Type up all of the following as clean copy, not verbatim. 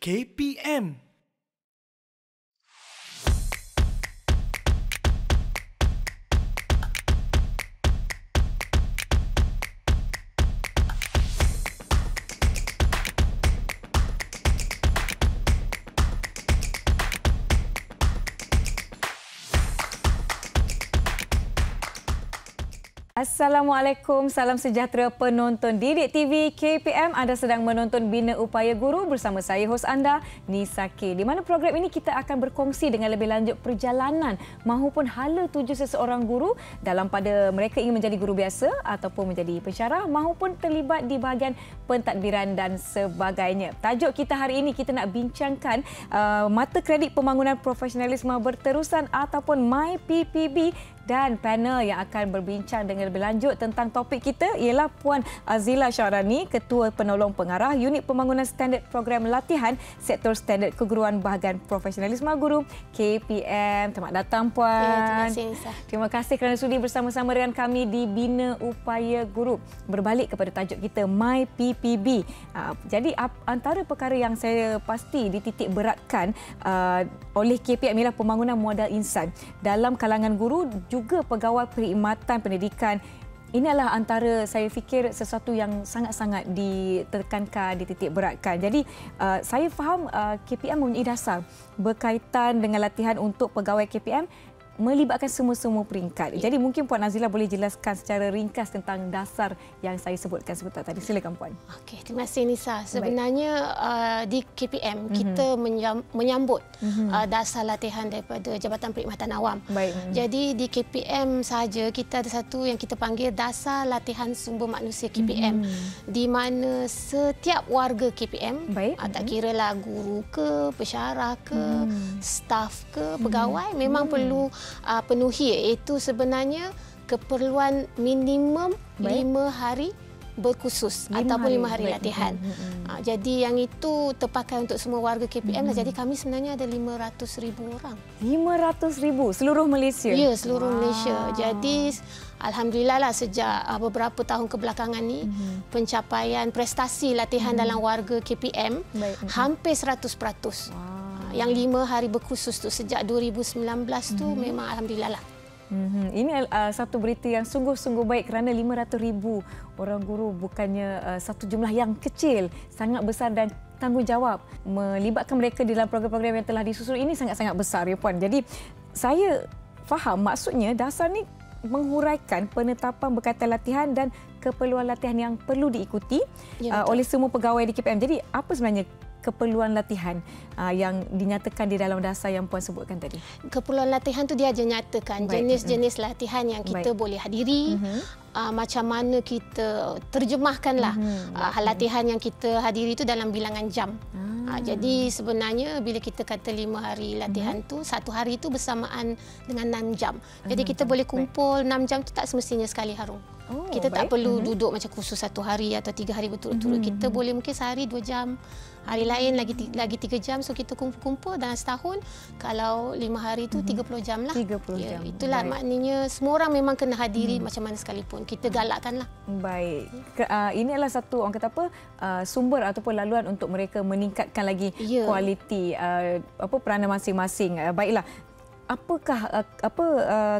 KPM. Assalamualaikum, salam sejahtera penonton Didik TV KPM. Anda sedang menonton Bina Upaya Guru bersama saya, hos anda, Nisa K. Di mana program ini kita akan berkongsi dengan lebih lanjut perjalanan mahupun hala tuju seseorang guru dalam pada mereka ingin menjadi guru biasa ataupun menjadi pensyarah mahupun terlibat di bahagian pentadbiran dan sebagainya. Tajuk kita hari ini, kita nak bincangkan mata kredit pembangunan profesionalisme berterusan ataupun MyPPB, dan panel yang akan berbincang dengan lebih lanjut tentang topik kita ialah Puan Azila Syahrani, Ketua Penolong Pengarah Unit Pembangunan Standard Program Latihan Sektor Standard Keguruan Bahagian Profesionalisme Guru KPM. Selamat datang Puan. Ya, terima kasih Nisa. Terima kasih kerana sudi bersama-sama dengan kami di Bina Upaya Guru. Berbalik kepada tajuk kita MyPPB. Jadi antara perkara yang saya pasti dititik beratkan oleh KPM ialah pembangunan modal insan dalam kalangan guru juga pegawai perkhidmatan pendidikan. Ini adalah antara saya fikir sesuatu yang sangat-sangat ditekankan, dititik beratkan. Jadi saya faham KPM mempunyai dasar berkaitan dengan latihan untuk pegawai KPM melibatkan semua-semua peringkat. Jadi mungkin Puan Azila boleh jelaskan secara ringkas tentang dasar yang saya sebutkan sebentar tadi. Silakan Puan. Okey, terima kasih Nisa. Sebenarnya di KPM kita menyambut dasar latihan daripada Jabatan Perkhidmatan Awam. Jadi di KPM saja kita ada satu yang kita panggil dasar latihan sumber manusia KPM, di mana setiap warga KPM, tak kiralah guru ke, pensyarah ke, staf ke, pegawai, memang perlu penuhi, iaitu sebenarnya keperluan minimum 5 hari berkhusus ataupun 5 hari latihan. Jadi yang itu terpakai untuk semua warga KPM. Jadi kami sebenarnya ada 500,000 orang. 500,000 seluruh Malaysia? Ya, seluruh Malaysia. Jadi alhamdulillah lah sejak beberapa tahun kebelakangan ni pencapaian prestasi latihan dalam warga KPM hampir 100%. Yang 5 hari berkhusus tu sejak 2019 tu memang alhamdulillah lah. Ini satu berita yang sungguh-sungguh baik kerana 500,000 orang guru bukannya satu jumlah yang kecil, sangat besar dan tanggungjawab melibatkan mereka dalam program-program yang telah disusun ini sangat-sangat besar ya Puan. Jadi saya faham maksudnya dasar ni menghuraikan penetapan berkaitan latihan dan keperluan latihan yang perlu diikuti oleh semua pegawai di KPM. Jadi apa sebenarnya keperluan latihan yang dinyatakan di dalam dasar yang Puan sebutkan tadi? Keperluan latihan tu dia aja nyatakan jenis-jenis latihan yang kita boleh hadiri, macam mana kita terjemahkanlah latihan yang kita hadiri itu dalam bilangan jam. Jadi sebenarnya bila kita kata 5 hari latihan tu, satu hari itu bersamaan dengan 6 jam. Jadi kita boleh kumpul 6 jam tu tak semestinya sekali harung. Kita tak perlu duduk macam khusus 1 hari atau 3 hari berturut-turut. Kita boleh mungkin sehari 2 jam, hari lain lagi 3 jam. So kita kumpul-kumpul dalam setahun. Kalau 5 hari itu 30 jam lah. 30 jam. Itulah maknanya semua orang memang kena hadiri macam mana sekalipun. Kita galakkanlah. Baik. Ini adalah satu orang kata sumber ataupun laluan untuk mereka meningkatkan lagi kualiti peranan masing-masing. Baiklah. Apakah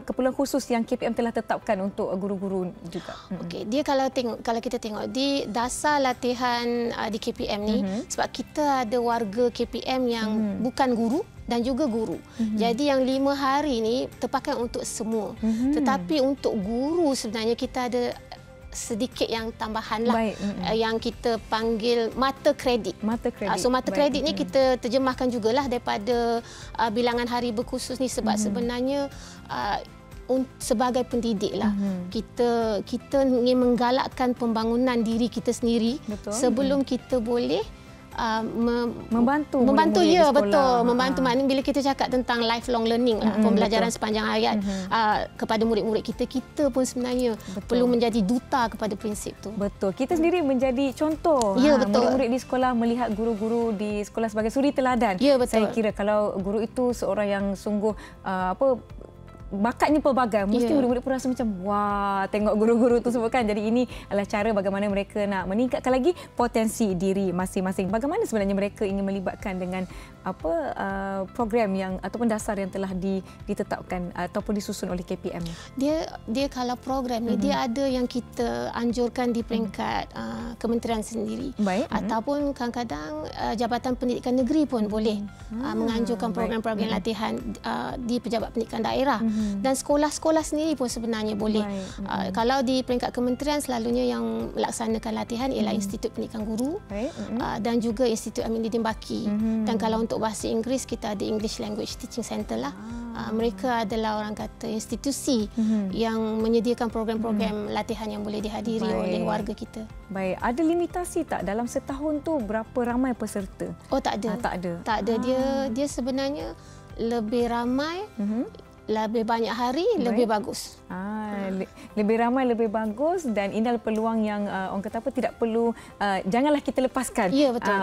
keperluan khusus yang KPM telah tetapkan untuk guru-guru juga? Okey, dia kalau kita tengok di dasar latihan di KPM ni, sebab kita ada warga KPM yang bukan guru dan juga guru. Jadi yang 5 hari ni terpakai untuk semua. Tetapi untuk guru sebenarnya kita ada sedikit yang tambahan lah, yang kita panggil mata kredit. So mata kredit ni kita terjemahkan jugalah daripada bilangan hari berkhusus ni, sebab sebenarnya sebagai pendidik lah, kita ingin menggalakkan pembangunan diri kita sendiri. Sebelum kita boleh membantu ya, betul, membantu. Maknanya bila kita cakap tentang lifelong learning lah, pembelajaran sepanjang hayat kepada murid-murid kita pun sebenarnya perlu menjadi duta kepada prinsip tu. Betul, kita sendiri menjadi contoh. Ya, betul. Murid-murid di sekolah melihat guru-guru di sekolah sebagai suri teladan. Ya, betul. Saya kira kalau guru itu seorang yang sungguh bakatnya pelbagai. Mesti murid-murid pun rasa macam wah, tengok guru-guru tu semua kan. Jadi ini adalah cara bagaimana mereka nak meningkatkan lagi potensi diri masing-masing. Bagaimana sebenarnya mereka ingin melibatkan dengan program yang ataupun dasar yang telah ditetapkan ataupun disusun oleh KPM? Dia kalau program ni dia ada yang kita anjurkan di peringkat kementerian sendiri. Baik. Ataupun kadang-kadang Jabatan Pendidikan Negeri pun boleh menganjurkan program-program latihan di Pejabat Pendidikan Daerah. Dan sekolah-sekolah sendiri pun sebenarnya boleh. Kalau di peringkat kementerian selalunya yang melaksanakan latihan ialah Institut Pendidikan Guru dan juga Institut Aminuddin Baki. Dan kalau untuk bahasa Inggeris kita ada English Language Teaching Center lah. Mereka adalah orang kata institusi yang menyediakan program-program latihan yang boleh dihadiri oleh warga kita. Baik, ada limitasi tak dalam setahun tu berapa ramai peserta? Oh, tak ada. Tak ada. Dia sebenarnya lebih ramai, lebih banyak hari, lebih bagus. Lebih ramai, lebih bagus, dan ini adalah peluang yang orang kata apa, tidak perlu, janganlah kita lepaskan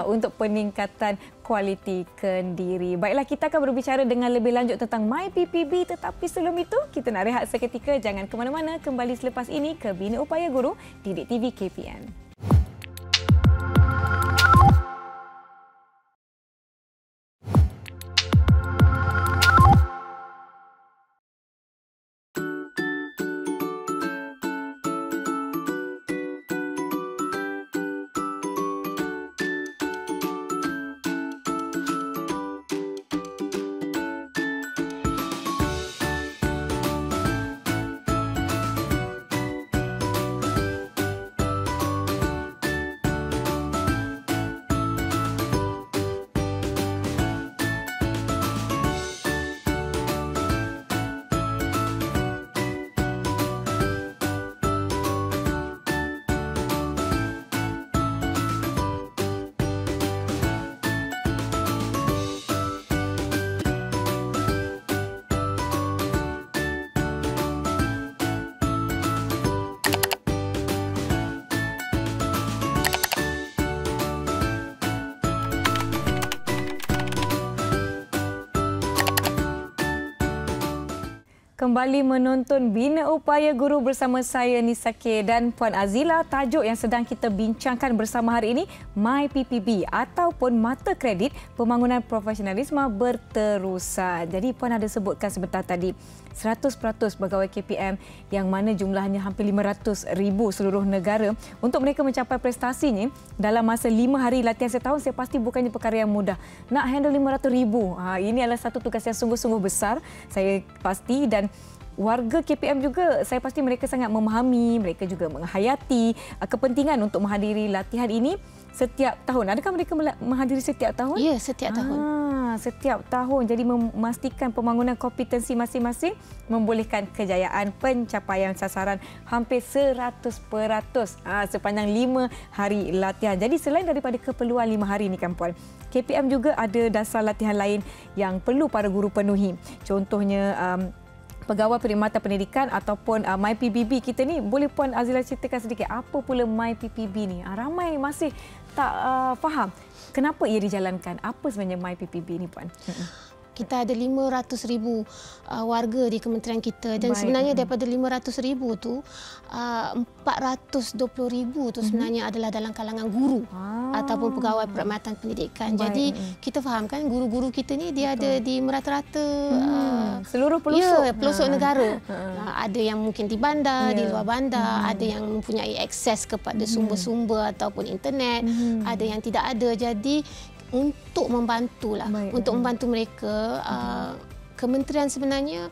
untuk peningkatan kualiti kendiri. Baiklah, kita akan berbicara dengan lebih lanjut tentang MyPPB, tetapi sebelum itu kita nak rehat seketika. Jangan ke mana-mana, kembali selepas ini ke Bina Upaya Guru Didik TV KPM. Kembali menonton Bina Upaya Guru bersama saya Nisa K dan Puan Azila. Tajuk yang sedang kita bincangkan bersama hari ini, MyPPB ataupun Mata Kredit Pembangunan Profesionalisme Berterusan. Jadi Puan ada sebutkan sebentar tadi 100% pegawai KPM yang mana jumlahnya hampir 500,000 seluruh negara. Untuk mereka mencapai prestasinya dalam masa 5 hari latihan setahun, saya pasti bukannya perkara yang mudah. Nak handle 500,000, ini adalah satu tugas yang sungguh-sungguh besar, saya pasti. Dan warga KPM juga, saya pasti mereka sangat memahami, mereka juga menghayati kepentingan untuk menghadiri latihan ini setiap tahun. Adakah mereka menghadiri setiap tahun? Ya, setiap tahun. Setiap tahun. Jadi memastikan pembangunan kompetensi masing-masing, membolehkan kejayaan pencapaian sasaran hampir 100% sepanjang 5 hari latihan. Jadi selain daripada keperluan 5 hari ini kan Puan, KPM juga ada dasar latihan lain yang perlu para guru penuhi. Contohnya Pegawai Perkhidmatan Pendidikan ataupun MyPPB kita ni. Boleh Puan Azila ceritakan sedikit apa pula MyPPB ni? Ramai masih tak faham kenapa ia dijalankan. Apa sebenarnya MyPPB ni Puan? Kita ada 500,000 warga di kementerian kita dan sebenarnya daripada 500,000 tu 420,000 tu sebenarnya adalah dalam kalangan guru ataupun pegawai perkhidmatan pendidikan. Jadi kita faham kan guru-guru kita ni dia ada di merata-rata seluruh pelosok, pelosok negara. Ada yang mungkin di bandar, di luar bandar, ada yang mempunyai akses kepada sumber-sumber ataupun internet, ada yang tidak ada. Jadi untuk membantulah, untuk membantu mereka, kementerian sebenarnya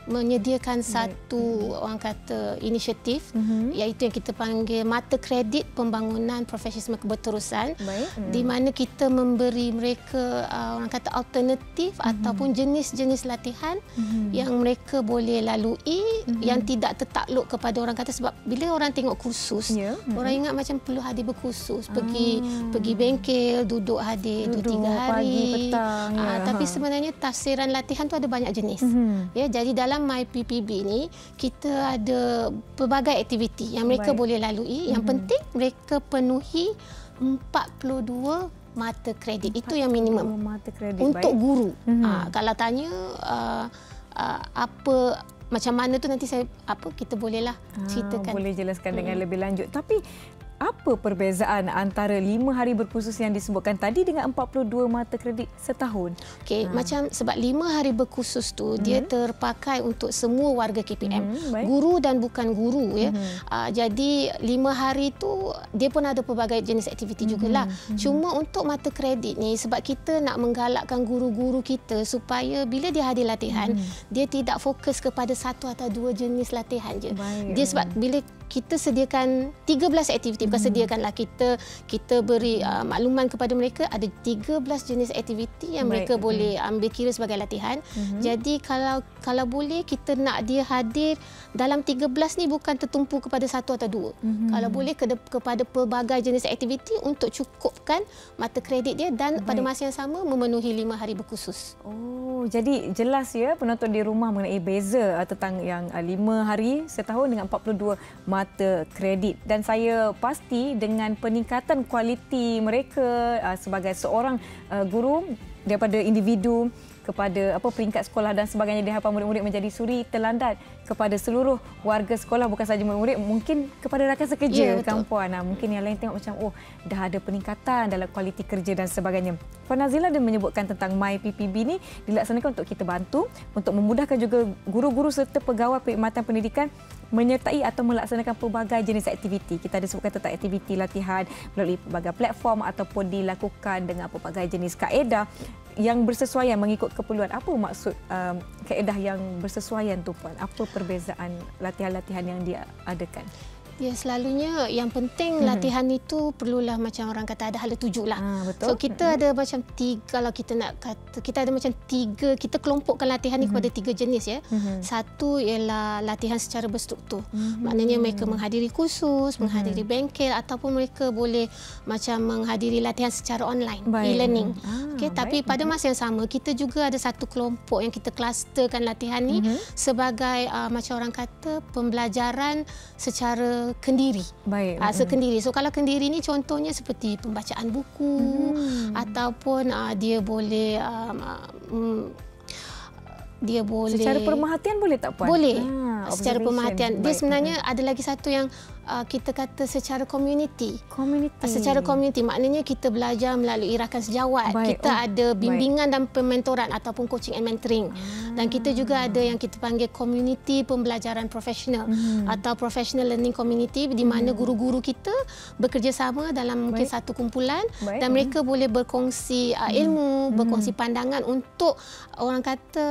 menyediakan satu orang kata inisiatif iaitu yang kita panggil Mata Kredit Pembangunan Profesionalisme Berterusan, di mana kita memberi mereka orang kata alternatif ataupun jenis-jenis latihan yang mereka boleh lalui yang tidak tertakluk kepada orang kata, sebab bila orang tengok kursus orang ingat macam perlu hadir berkursus, pergi bengkel, duduk hadir 2-3 hari, pagi, petang, tapi sebenarnya tafsiran latihan tu ada banyak jenis. Ya, jadi dalam MyPPB ni kita ada pelbagai aktiviti yang mereka boleh lalui. Yang penting mereka penuhi 42 mata kredit. Itu yang minimum mata kredit. untuk guru. Kalau tanya apa macam mana tu nanti kita bolehlah ceritakan. Boleh jelaskan dengan lebih lanjut. Tapi apa perbezaan antara 5 hari berkursus yang disebutkan tadi dengan 42 mata kredit setahun? Okey, macam sebab 5 hari berkursus tu dia terpakai untuk semua warga KPM, guru dan bukan guru ya. Jadi 5 hari tu dia pun ada pelbagai jenis aktiviti jugalah. Cuma untuk mata kredit ni sebab kita nak menggalakkan guru-guru kita supaya bila dia hadir latihan, dia tidak fokus kepada satu atau dua jenis latihan je. Dia sebab bila kita sediakan 13 aktiviti, bukan sediakanlah, kita beri makluman kepada mereka ada 13 jenis aktiviti yang mereka boleh ambil kira sebagai latihan. Jadi kalau boleh kita nak dia hadir dalam 13 ni bukan tertumpu kepada satu atau dua. Kalau boleh kepada pelbagai jenis aktiviti untuk cukupkan mata kredit dia dan pada masa yang sama memenuhi 5 hari berkursus. Oh, jadi jelas ya penonton di rumah mengenai beza tentang yang 5 hari setahun dengan 42 mata kredit, dan saya pasti dengan peningkatan kualiti mereka sebagai seorang guru daripada individu kepada peringkat sekolah dan sebagainya di hadapan murid-murid menjadi suri teladan kepada seluruh warga sekolah, bukan sahaja murid-murid, mungkin kepada rakan sekerja kampuan. Mungkin yang lain tengok macam dah ada peningkatan dalam kualiti kerja dan sebagainya. Puan Nazila dia menyebutkan tentang MyPPB ni dilaksanakan untuk kita bantu untuk memudahkan juga guru-guru serta pegawai perkhidmatan pendidikan menyertai atau melaksanakan pelbagai jenis aktiviti. Kita ada sebutkan tentang aktiviti latihan melalui pelbagai platform ataupun dilakukan dengan pelbagai jenis kaedah yang bersesuaian mengikut keperluan. Apa maksud kaedah yang bersesuaian tu, Puan? Apa perbezaan latihan-latihan yang dia adakan? Ya, selalunya yang penting latihan itu perlulah macam orang kata ada hala tuju lah. Betul. So kita ada macam kalau kita nak kata, kita ada macam kita kelompokkan latihan ni kepada 3 jenis ya. Satu ialah latihan secara berstruktur. Maknanya mereka menghadiri kursus, menghadiri bengkel ataupun mereka boleh macam menghadiri latihan secara online, e-learning. Tapi pada masa yang sama kita juga ada satu kelompok yang kita klusterkan latihan ni sebagai macam orang kata pembelajaran secara kendiri. Sekendiri. So kalau kendiri ni contohnya seperti pembacaan buku ataupun dia boleh secara pemerhatian boleh tak, Puan? Boleh. Secara pemerhatian. Dia sebenarnya ada lagi satu yang kita kata secara community. Secara community maknanya kita belajar melalui rakan sejawat. Kita ada bimbingan dan pementoran ataupun coaching and mentoring. Dan kita juga ada yang kita panggil community pembelajaran profesional atau professional learning community, di mana guru-guru kita bekerjasama dalam mungkin satu kumpulan dan mereka boleh berkongsi ilmu, berkongsi pandangan untuk orang kata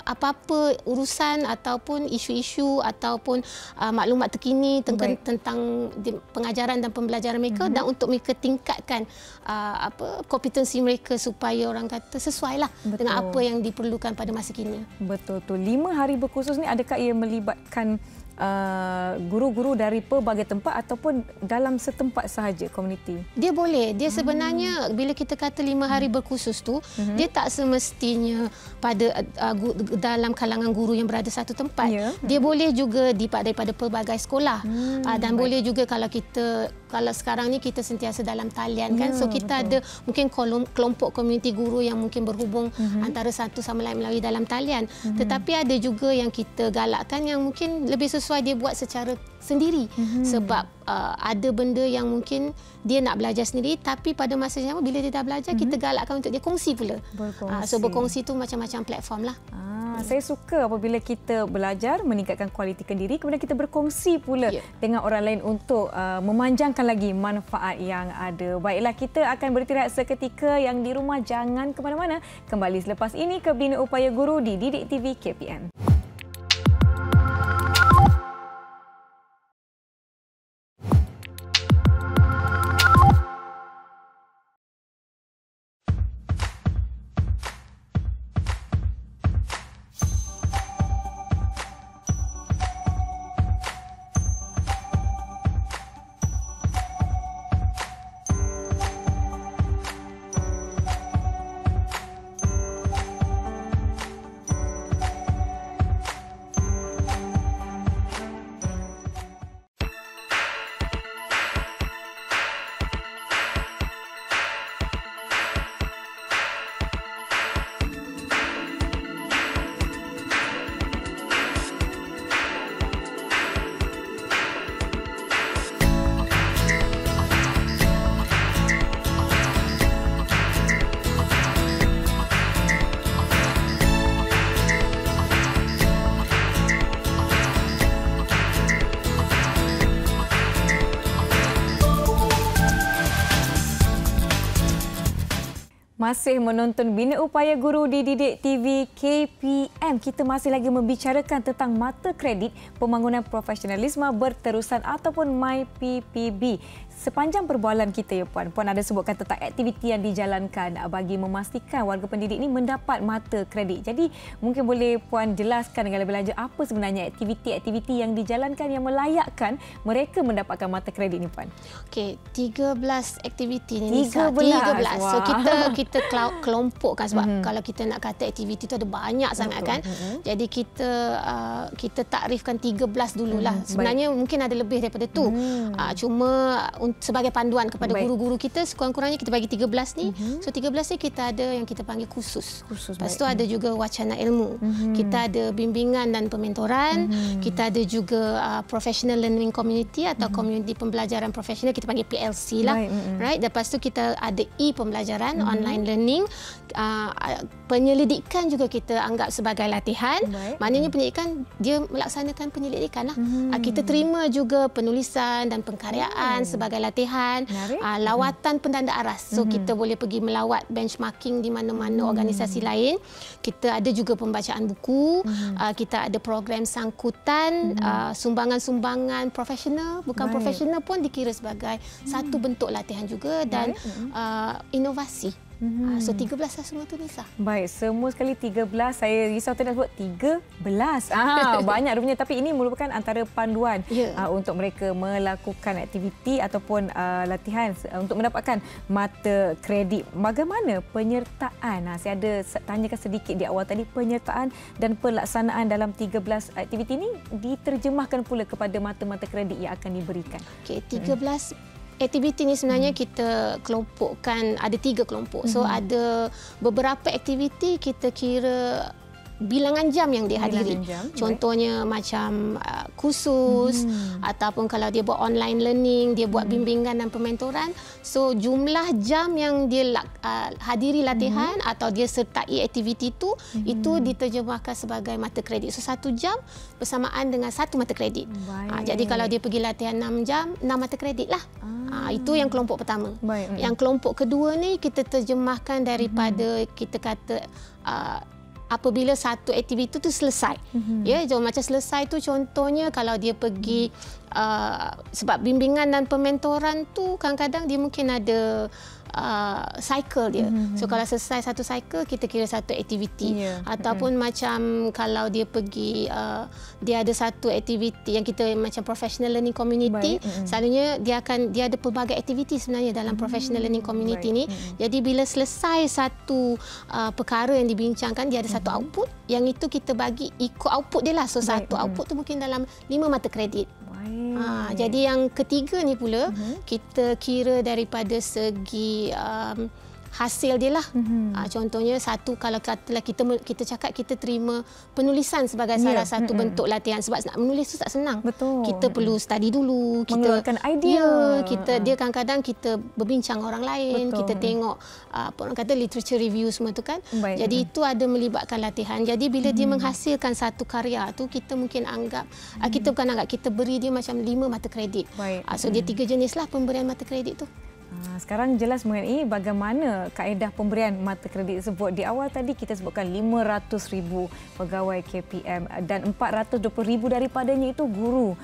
apa-apa urusan ataupun isu-isu ataupun maklumat terkini tentang pengajaran dan pembelajaran mereka dan untuk mereka tingkatkan kompetensi mereka supaya orang kata sesuailah dengan apa yang diperlukan pada masa kini. Betul tu. 5 hari berkursus ni adakah ia melibatkan guru-guru dari pelbagai tempat ataupun dalam setempat sahaja komuniti? Dia boleh. Dia sebenarnya bila kita kata 5 hari berkursus tu, dia tak semestinya pada dalam kalangan guru yang berada satu tempat. Dia boleh juga daripada pelbagai sekolah. Dan boleh juga kalau sekarang ni kita sentiasa dalam talian kan. So kita ada mungkin kelompok komuniti guru yang mungkin berhubung antara satu sama lain melalui dalam talian. Tetapi ada juga yang kita galakkan yang mungkin lebih sesuai dia buat secara sendiri. Sebab ada benda yang mungkin dia nak belajar sendiri, tapi pada masa yang sama bila dia dah belajar kita galakkan untuk dia kongsi pula. So berkongsi tu macam-macam platform lah. Saya suka apabila kita belajar meningkatkan kualiti diri, kemudian kita berkongsi pula dengan orang lain untuk memanjangkan lagi manfaat yang ada. Baiklah, kita akan beristirahat seketika. Yang di rumah jangan ke mana-mana. Kembali selepas ini ke Bina Upaya Guru di Didik TV KPM. Masih menonton Bina Upaya Guru di Didik TV KPM. Kita masih lagi membicarakan tentang mata kredit pembangunan profesionalisme berterusan ataupun MyPPB. Sepanjang perbualan kita ya Puan, Puan ada sebutkan tentang aktiviti yang dijalankan bagi memastikan warga pendidik ini mendapat mata kredit. Jadi mungkin boleh Puan jelaskan dengan lebih lanjut apa sebenarnya aktiviti-aktiviti yang dijalankan yang melayakkan mereka mendapatkan mata kredit ni Puan? Okey, 13 aktiviti ni. 13. So kita kelompokkan sebab kalau kita nak kata aktiviti tu ada banyak sangat kan. Jadi kita takrifkan 13 dululah. Sebenarnya mungkin ada lebih daripada tu. Cuma sebagai panduan kepada guru-guru kita, sekurang-kurangnya kita bagi 13 ni. So 13 ni kita ada yang kita panggil khusus. Lepas tu ada juga wacana ilmu. Kita ada bimbingan dan pementoran. Kita ada juga professional learning community atau community pembelajaran profesional, kita panggil PLC lah. Right? Lepas tu kita ada e-pembelajaran, online learning. Penyelidikan juga kita anggap sebagai latihan. Maknanya penyelidikan dia melaksanakan penyelidikan lah. Kita terima juga penulisan dan pengkaryaan sebagai latihan, lawatan pendanda aras. So kita boleh pergi melawat benchmarking di mana-mana organisasi lain. Kita ada juga pembacaan buku, kita ada program sangkutan, sumbangan-sumbangan profesional, bukan profesional pun dikira sebagai satu bentuk latihan juga, dan inovasi. So 13 lah semua tu Nisa. Baik, semua sekali 13. Saya risau tadi nak sebut 13. Banyak rupanya, tapi ini merupakan antara panduan untuk mereka melakukan aktiviti ataupun latihan untuk mendapatkan mata kredit. Bagaimana penyertaan? Saya ada tanyakan sedikit di awal tadi, penyertaan dan pelaksanaan dalam 13 aktiviti ini diterjemahkan pula kepada mata-mata kredit yang akan diberikan. Okey, 13 aktiviti ni sebenarnya kita kelompokkan, ada 3 kelompok. So ada beberapa aktiviti kita kira bilangan jam yang dihadiri. Contohnya macam kursus ataupun kalau dia buat online learning, dia buat bimbingan dan pementoran. So jumlah jam yang dia hadiri latihan atau dia sertai aktiviti itu diterjemahkan sebagai mata kredit. So 1 jam bersamaan dengan 1 mata kredit. Jadi kalau dia pergi latihan 6 jam, 6 mata kredit lah. Itu yang kelompok pertama. Yang kelompok kedua ni kita terjemahkan daripada kita kata apabila satu aktiviti itu selesai. Ya, macam selesai tu contohnya kalau dia pergi sebab bimbingan dan pementoran tu kadang-kadang dia mungkin ada cycle dia. So kalau selesai satu cycle kita kira satu aktiviti. Ataupun macam kalau dia pergi dia ada satu aktiviti yang kita macam professional learning community. Selalunya dia ada pelbagai aktiviti sebenarnya dalam professional learning community ni. Jadi bila selesai satu perkara yang dibincangkan, dia ada satu output, yang itu kita bagi ikut output dia lah. So satu output tu mungkin dalam 5 mata kredit. Jadi yang ketiga ni pula kita kira daripada segi hasil dia lah. Contohnya satu, kalau katalah kita cakap kita terima penulisan sebagai salah satu bentuk latihan, sebab nak menulis tu tak senang. Kita perlu study dulu, kita mengeluarkan idea. Dia kadang-kadang kita berbincang orang lain, kita tengok orang kata literature review semua tu kan. Jadi itu ada melibatkan latihan. Jadi bila dia menghasilkan satu karya tu, kita mungkin anggap kita bukan anggap, kita beri dia macam 5 mata kredit. So dia 3 jenis lah pemberian mata kredit tu. Sekarang jelas mengenai bagaimana kaedah pemberian mata kredit tersebut. Di awal tadi kita sebutkan 500,000 pegawai KPM dan 420,000 daripadanya itu guru.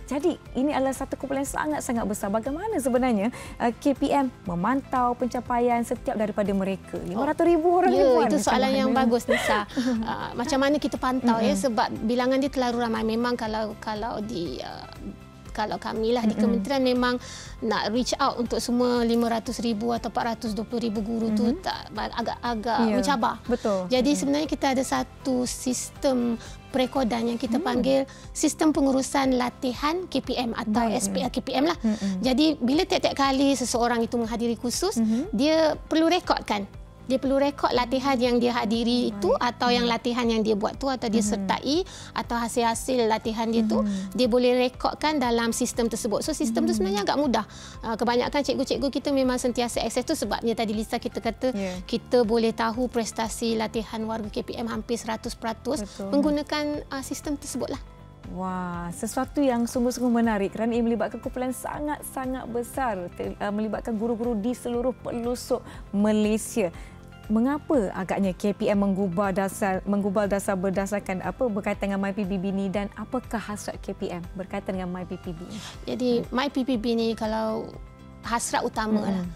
Jadi ini adalah satu kumpulan sangat-sangat besar. Bagaimana sebenarnya KPM memantau pencapaian setiap daripada mereka? 500,000 orang ni Puan. Itu soalan yang bagus Nisa. Macam mana kita pantau ya, sebab bilangan dia terlalu ramai. Memang kalau kami lah di kementerian memang nak reach out untuk semua 500,000 atau 420,000 guru tu agak mencabar. Jadi sebenarnya kita ada satu sistem perekodan yang kita panggil sistem pengurusan latihan KPM atau SPL KPM lah. Jadi bila tiap-tiap kali seseorang itu menghadiri kursus, dia perlu rekodkan. Dia perlu rekod latihan yang dia hadiri itu, atau yang latihan yang dia buat tu, atau dia sertai, atau hasil-hasil latihan dia tu, dia boleh rekodkan dalam sistem tersebut. So sistem tu sebenarnya agak mudah. Kebanyakan cikgu-cikgu kita memang sentiasa akses tu, sebabnya tadi Lisa kita kata kita boleh tahu prestasi latihan warga KPM hampir 100% menggunakan sistem tersebut lah. Wah, sesuatu yang sungguh-sungguh menarik kerana ia melibatkan kumpulan sangat-sangat besar, melibatkan guru-guru di seluruh pelosok Malaysia. Mengapa agaknya KPM menggubal dasar berdasarkan berkaitan dengan MyPPB ni, dan apakah hasrat KPM berkaitan dengan MyPPB? Jadi MyPPB ni kalau hasrat utama lah.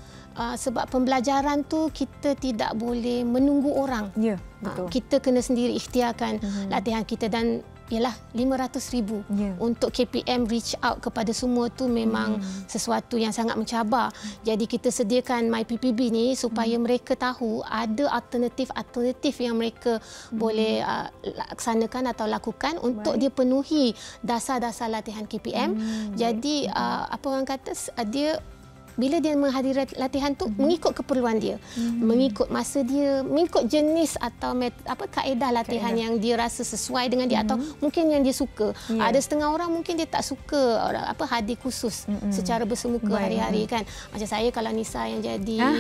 Sebab pembelajaran tu kita tidak boleh menunggu orang. Ya, betul. Kita kena sendiri ikhtiarkan latihan kita, dan ialah 500,000 untuk KPM reach out kepada semua tu memang sesuatu yang sangat mencabar. Jadi kita sediakan MyPPB ni supaya mereka tahu ada alternatif yang mereka boleh laksanakan atau lakukan untuk dia penuhi dasar-dasar latihan KPM. Jadi apa orang kata, dia bila dia menghadiri latihan tu mengikut keperluan dia, mengikut masa dia, mengikut jenis atau kaedah latihan yang dia rasa sesuai dengan dia atau mungkin yang dia suka. Ada setengah orang mungkin dia tak suka hadir khusus secara bersemuka hari-hari kan. Macam saya, kalau Nisa yang jadi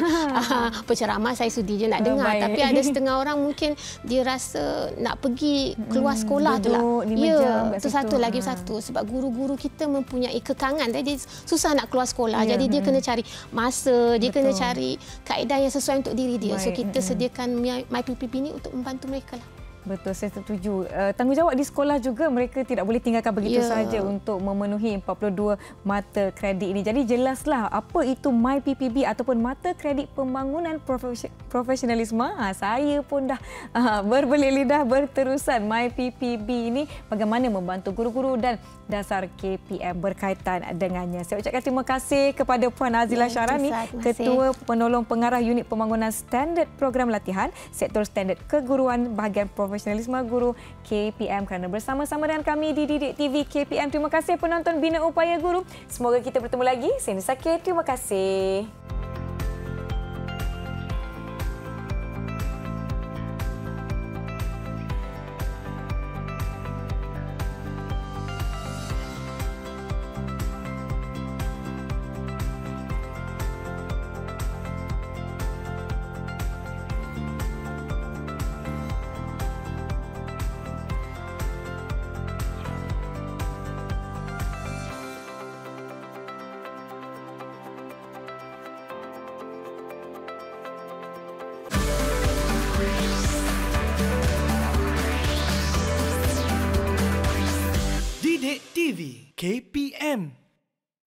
penceramah, saya sudi je nak dengar. Tapi ada setengah orang mungkin dia rasa nak pergi keluar sekolah tu lah. Ya, itu satu lagi satu. Sebab guru-guru kita mempunyai kekangan, dia susah nak keluar sekolah. Jadi dia kena cari masa, dia kena cari kaedah yang sesuai untuk diri dia. So kita sediakan MyPPB ni untuk membantu mereka lah. Betul, saya setuju. Tanggungjawab di sekolah juga, mereka tidak boleh tinggalkan begitu saja untuk memenuhi 42 mata kredit ini. Jadi jelaslah apa itu MyPPB ataupun mata kredit pembangunan profesionalisme. Saya pun dah berbelit lidah berterusan. MyPPB ini bagaimana membantu guru-guru dan dasar KPM berkaitan dengannya. Saya ucapkan terima kasih kepada Puan Azila Syarani, Ketua Penolong Pengarah Unit Pembangunan Standard Program Latihan Sektor Standard Keguruan Bahagian Profesionalisme Guru KPM, kerana bersama-sama dengan kami di Didik TV KPM. Terima kasih penonton Bina Upaya Guru. Semoga kita bertemu lagi. Saya Nisa K. Terima kasih. Didik TV KPM.